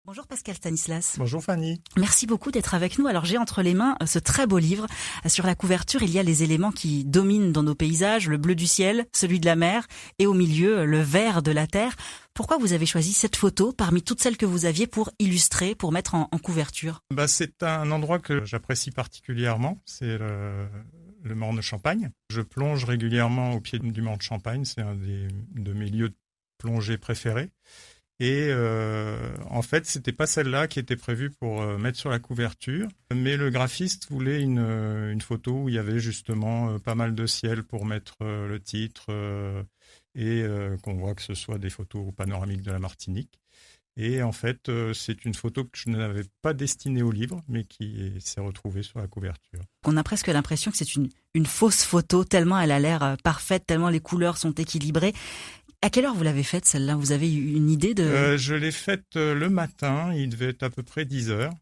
Bonjour Pascal Stanislas. Bonjour Fanny. Merci beaucoup d'être avec nous. Alors j'ai entre les mains ce très beau livre. Sur la couverture, il y a les éléments qui dominent dans nos paysages, le bleu du ciel, celui de la mer et au milieu, le vert de la terre. Pourquoi vous avez choisi cette photo parmi toutes celles que vous aviez pour illustrer, pour mettre en couverture ? C'est un endroit que j'apprécie particulièrement, c'est le Morne de Champagne. Je plonge régulièrement au pied du Morne de Champagne, c'est un de mes lieux de plongée préférés. Et en fait, c'était pas celle-là qui était prévue pour mettre sur la couverture, mais le graphiste voulait une photo où il y avait justement pas mal de ciel pour mettre le titre et qu'on voit que ce soit des photos panoramiques de la Martinique. Et en fait, c'est une photo que je n'avais pas destinée au livre, mais qui s'est retrouvée sur la couverture. On a presque l'impression que c'est une fausse photo, tellement elle a l'air parfaite, tellement les couleurs sont équilibrées. À quelle heure vous l'avez faite celle-là ? Vous avez eu une idée de... Je l'ai faite le matin, il devait être à peu près 10 heures.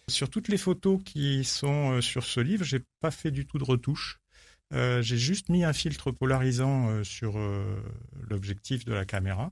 Sur toutes les photos qui sont sur ce livre, j'ai pas fait du tout de retouche. J'ai juste mis un filtre polarisant sur l'objectif de la caméra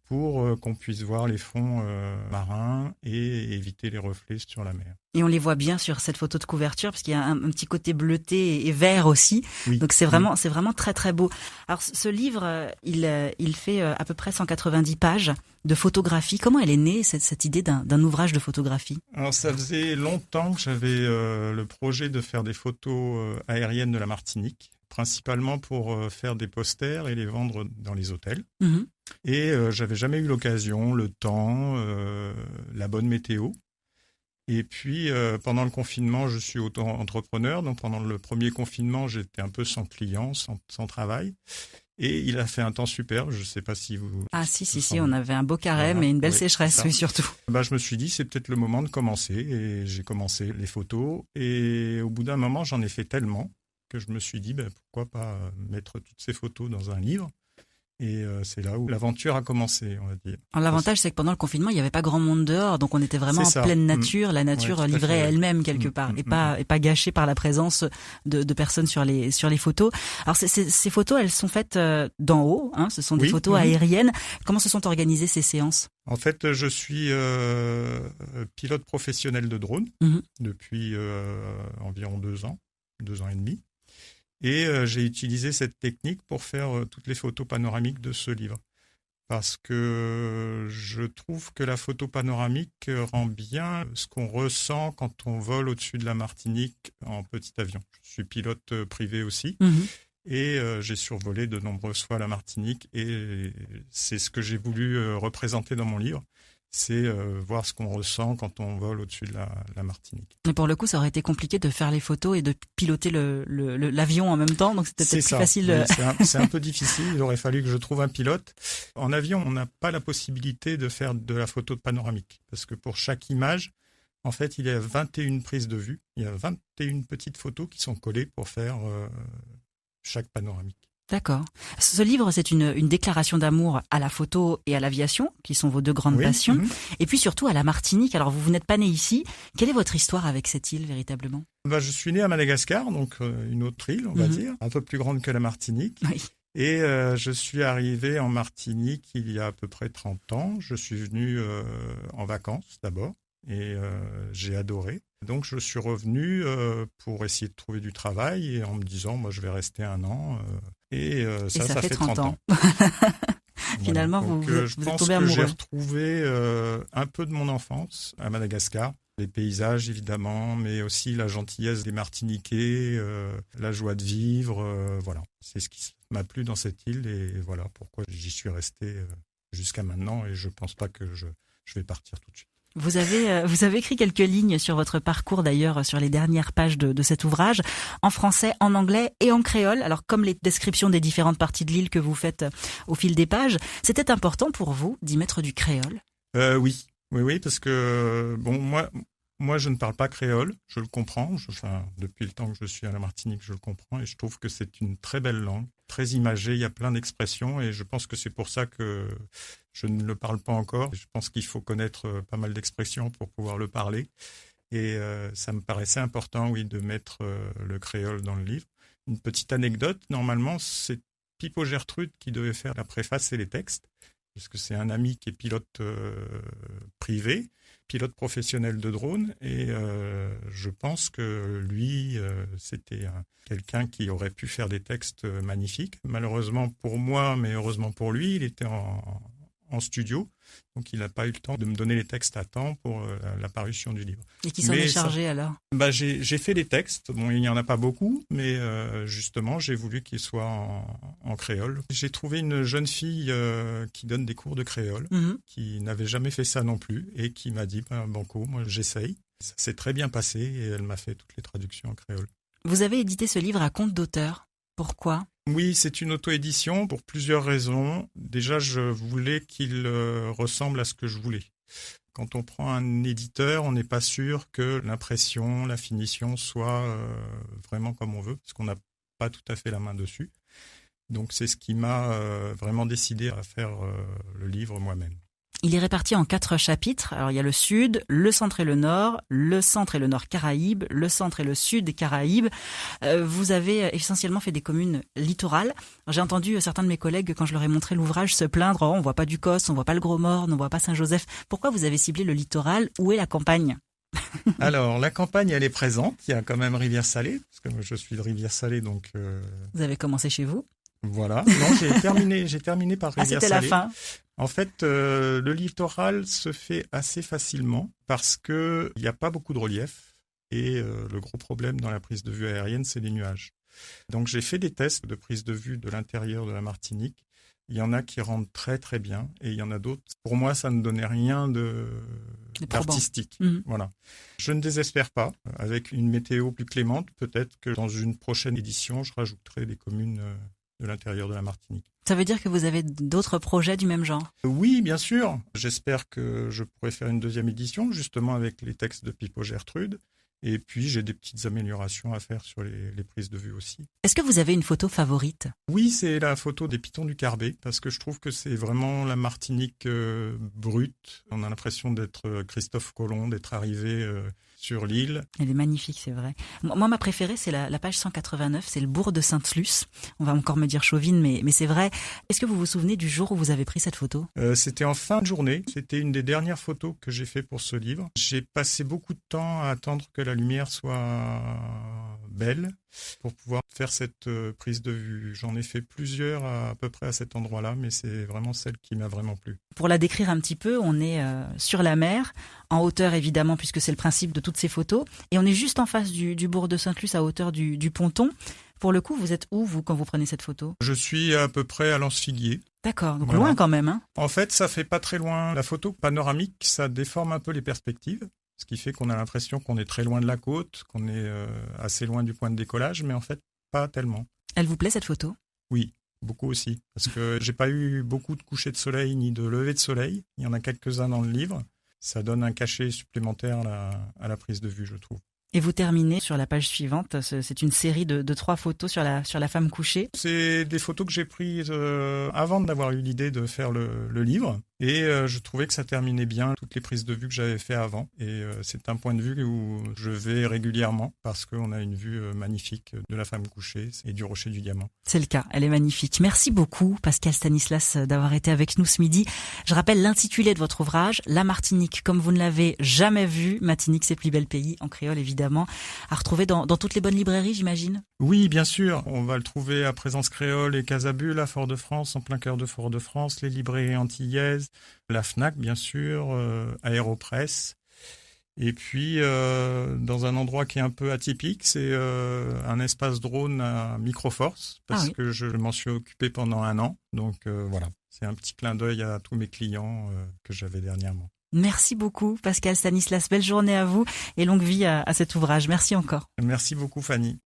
pour qu'on puisse voir les fonds marins et éviter les reflets sur la mer. Et on les voit bien sur cette photo de couverture parce qu'il y a un petit côté bleuté et vert aussi. Oui. Donc c'est vraiment très très beau. Alors ce livre, il fait à peu près 190 pages de photographie. Comment elle est née cette idée d'un ouvrage de photographie ? Alors ça faisait longtemps que j'avais le projet de faire des photos aériennes de la Martinique, principalement pour faire des posters et les vendre dans les hôtels. Et j'avais jamais eu l'occasion, le temps, la bonne météo. Et puis, pendant le confinement, je suis auto-entrepreneur. Donc, pendant le premier confinement, j'étais un peu sans client, sans travail. Et il a fait un temps superbe. Je ne sais pas si vous... Ah si, on avait un beau carême et une belle sécheresse, oui, surtout. Je me suis dit, c'est peut-être le moment de commencer. Et j'ai commencé les photos. Et au bout d'un moment, j'en ai fait tellement que je me suis dit, pourquoi pas mettre toutes ces photos dans un livre. Et c'est là où l'aventure a commencé, on va dire. Alors, l'avantage, c'est que pendant le confinement, il n'y avait pas grand monde dehors, donc on était vraiment en pleine nature. La nature livrait elle-même quelque part, et pas gâchée par la présence de personnes sur les photos. Alors ces photos, elles sont faites d'en haut, hein, ce sont des photos aériennes. Comment se sont organisées ces séances ? En fait, je suis pilote professionnel de drone depuis environ 2 ans et demi. Et j'ai utilisé cette technique pour faire toutes les photos panoramiques de ce livre. Parce que je trouve que la photo panoramique rend bien ce qu'on ressent quand on vole au-dessus de la Martinique en petit avion. Je suis pilote privé aussi. Et j'ai survolé de nombreuses fois la Martinique. Et c'est ce que j'ai voulu représenter dans mon livre. C'est voir ce qu'on ressent quand on vole au-dessus de la Martinique. Mais pour le coup, ça aurait été compliqué de faire les photos et de piloter l'avion en même temps, donc c'était peut-être plus facile. Oui, c'est un peu difficile, il aurait fallu que je trouve un pilote. En avion, on n'a pas la possibilité de faire de la photo panoramique, parce que pour chaque image, en fait, il y a 21 prises de vue, il y a 21 petites photos qui sont collées pour faire chaque panoramique. D'accord. Ce livre, c'est une déclaration d'amour à la photo et à l'aviation, qui sont vos deux grandes passions, et puis surtout à la Martinique. Alors, vous n'êtes pas né ici. Quelle est votre histoire avec cette île, véritablement ? Je suis né à Madagascar, donc une autre île, on va dire, un peu plus grande que la Martinique. Oui. Et je suis arrivé en Martinique il y a à peu près 30 ans. Je suis venu en vacances d'abord, et j'ai adoré. Donc, je suis revenu pour essayer de trouver du travail et en me disant, moi, je vais rester 1 an. Et ça fait 30 ans. Finalement, voilà. Donc, vous êtes tombé amoureux. J'ai retrouvé un peu de mon enfance à Madagascar. Les paysages, évidemment, mais aussi la gentillesse des Martiniquais, la joie de vivre. Voilà, c'est ce qui m'a plu dans cette île et voilà pourquoi j'y suis resté jusqu'à maintenant. Et je ne pense pas que je vais partir tout de suite. Vous avez écrit quelques lignes sur votre parcours d'ailleurs sur les dernières pages de cet ouvrage, en français, en anglais et en créole. Alors comme les descriptions des différentes parties de l'île que vous faites au fil des pages, c'était important pour vous d'y mettre du créole ? Oui, parce que moi je ne parle pas créole, je le comprends. Depuis le temps que je suis à la Martinique, je le comprends et je trouve que c'est une très belle langue, très imagée. Il y a plein d'expressions et je pense que c'est pour ça que je ne le parle pas encore. Je pense qu'il faut connaître pas mal d'expressions pour pouvoir le parler. Et ça me paraissait important, de mettre le créole dans le livre. Une petite anecdote, normalement, c'est Pipo Gertrude qui devait faire la préface et les textes. puisque c'est un ami qui est pilote privé, pilote professionnel de drone, et je pense que lui, c'était quelqu'un qui aurait pu faire des textes magnifiques. Malheureusement pour moi, mais heureusement pour lui, il était en studio, donc il n'a pas eu le temps de me donner les textes à temps pour la parution du livre. Et qui s'en est chargé alors ? J'ai fait les textes, bon, il n'y en a pas beaucoup, mais justement j'ai voulu qu'ils soient en créole. J'ai trouvé une jeune fille qui donne des cours de créole, qui n'avait jamais fait ça non plus, et qui m'a dit, banco, moi j'essaye. Ça s'est très bien passé, et elle m'a fait toutes les traductions en créole. Vous avez édité ce livre à compte d'auteur. Pourquoi ? Oui, c'est une auto-édition pour plusieurs raisons. Déjà, je voulais qu'il ressemble à ce que je voulais. Quand on prend un éditeur, on n'est pas sûr que l'impression, la finition soit vraiment comme on veut, parce qu'on n'a pas tout à fait la main dessus. Donc c'est ce qui m'a vraiment décidé à faire le livre moi-même. Il est réparti en 4 chapitres. Alors il y a le sud, le centre et le nord et le nord Caraïbes, le centre et le sud des Caraïbes. Vous avez essentiellement fait des communes littorales. Alors, j'ai entendu certains de mes collègues, quand je leur ai montré l'ouvrage, se plaindre, on voit pas du Cos, on voit pas le Gros-Morne, on voit pas Saint-Joseph. Pourquoi vous avez ciblé le littoral ? Où est la campagne ? Alors, la campagne, elle est présente. Il y a quand même Rivière-Salée, parce que je suis de Rivière-Salée, donc... Vous avez commencé chez vous ? Voilà. Non, j'ai terminé par Rivière-Salée. C'était la fin. En fait, le littoral se fait assez facilement parce que il n'y a pas beaucoup de relief et le gros problème dans la prise de vue aérienne, c'est les nuages. Donc, j'ai fait des tests de prise de vue de l'intérieur de la Martinique. Il y en a qui rendent très très bien et il y en a d'autres. Pour moi, ça ne donnait rien d'artistique. Voilà. Je ne désespère pas. Avec une météo plus clémente, peut-être que dans une prochaine édition, je rajouterai des communes de l'intérieur de la Martinique. Ça veut dire que vous avez d'autres projets du même genre ? Oui, bien sûr. J'espère que je pourrai faire une deuxième édition, justement avec les textes de Pipo Gertrude. Et puis, j'ai des petites améliorations à faire sur les prises de vue aussi. Est-ce que vous avez une photo favorite ? Oui, c'est la photo des pitons du Carbet, parce que je trouve que c'est vraiment la Martinique brute. On a l'impression d'être Christophe Colomb, d'être arrivé sur l'île. Elle est magnifique, c'est vrai. Moi, ma préférée, c'est la page 189, c'est le bourg de Sainte-Luce. On va encore me dire chauvine, mais c'est vrai. Est-ce que vous vous souvenez du jour où vous avez pris cette photo ? C'était en fin de journée. C'était une des dernières photos que j'ai fait pour ce livre. J'ai passé beaucoup de temps à attendre que la lumière soit belle pour pouvoir faire cette prise de vue. J'en ai fait plusieurs à peu près à cet endroit-là, mais c'est vraiment celle qui m'a vraiment plu. Pour la décrire un petit peu, on est sur la mer, en hauteur évidemment, puisque c'est le principe de toutes ces photos, et on est juste en face du bourg de Sainte-Luce, à hauteur du ponton. Pour le coup, vous êtes où, vous, quand vous prenez cette photo ? Je suis à peu près à l'Anse-Figuier. D'accord, donc voilà. Loin quand même. Hein ? En fait, ça fait pas très loin. La photo panoramique, ça déforme un peu les perspectives. Ce qui fait qu'on a l'impression qu'on est très loin de la côte, qu'on est assez loin du point de décollage, mais en fait, pas tellement. Elle vous plaît, cette photo ? Oui, beaucoup aussi. Parce que j'ai pas eu beaucoup de couchers de soleil ni de levées de soleil. Il y en a quelques-uns dans le livre. Ça donne un cachet supplémentaire à la prise de vue, je trouve. Et vous terminez sur la page suivante. C'est une série de 3 photos sur la femme couchée. C'est des photos que j'ai prises avant d'avoir eu l'idée de faire le livre. Et je trouvais que ça terminait bien toutes les prises de vue que j'avais fait avant. Et c'est un point de vue où je vais régulièrement parce qu'on a une vue magnifique de la femme couchée et du rocher du diamant. C'est le cas, elle est magnifique. Merci beaucoup Pascal Stanislas d'avoir été avec nous ce midi. Je rappelle l'intitulé de votre ouvrage, La Martinique comme vous ne l'avez jamais vue. Martinique, c'est plus bel pays, en créole évidemment. À retrouver dans toutes les bonnes librairies, j'imagine ? Oui, bien sûr. On va le trouver à Présence Créole et Casabule, à Fort-de-France, en plein cœur de Fort-de-France, les librairies antillaises, la Fnac, bien sûr, Aéropresse. Et puis, dans un endroit qui est un peu atypique, c'est un espace drone à Microforce, parce que je m'en suis occupé pendant 1 an. Donc voilà, c'est un petit clin d'œil à tous mes clients que j'avais dernièrement. Merci beaucoup Pascal Stanislas, belle journée à vous et longue vie à cet ouvrage. Merci encore. Merci beaucoup Fanny.